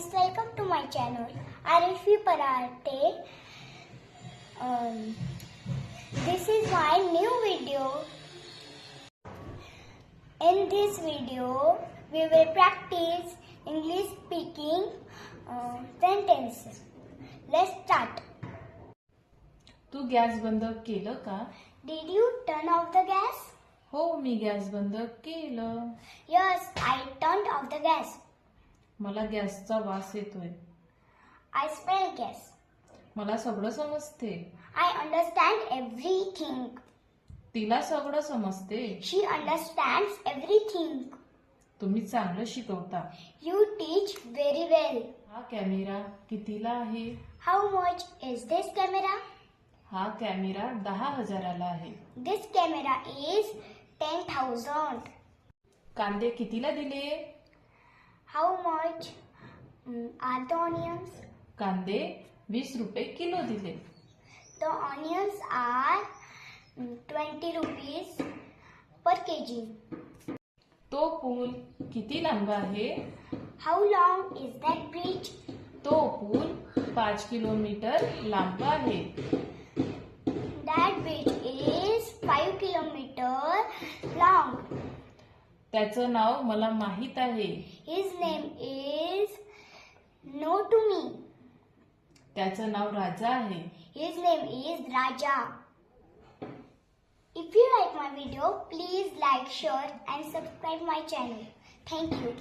guys, welcome to my channel RFV Parate. This is my new video. In this video, we will practice English speaking sentences. Let's start. तू gas बंद केलं का? Did you turn off the gas? हो, मी gas बंद केलं. Yes, I turned off the gas. मला गॅसचा वास येतोय. I smell gas. मला सगळं समजते. I understand everything. तिला सगळं समजते. She understands everything. तुम्ही चांगलं शिकवता. You teach very well. हा कॅमेरा कितीला आहे? How much is this camera? हा कॅमेरा 10,000ला आहे. This camera is 10,000. कांदे कितीला दिले? How much are the onions? कांदे 20 रुपये किलो दिले. The onions are 20 rupees per kg. तो पूल किती लांब आहे? How long is that bridge? तो पूल 5 किलोमीटर लांब आहे. That bridge is 5 kilometers long. त्याचं नाव मला माहित आहे. His name is known to me. त्याचं नाव राजा आहे. His name is Raja. If you like my video, please like, share and subscribe my channel. Thank you.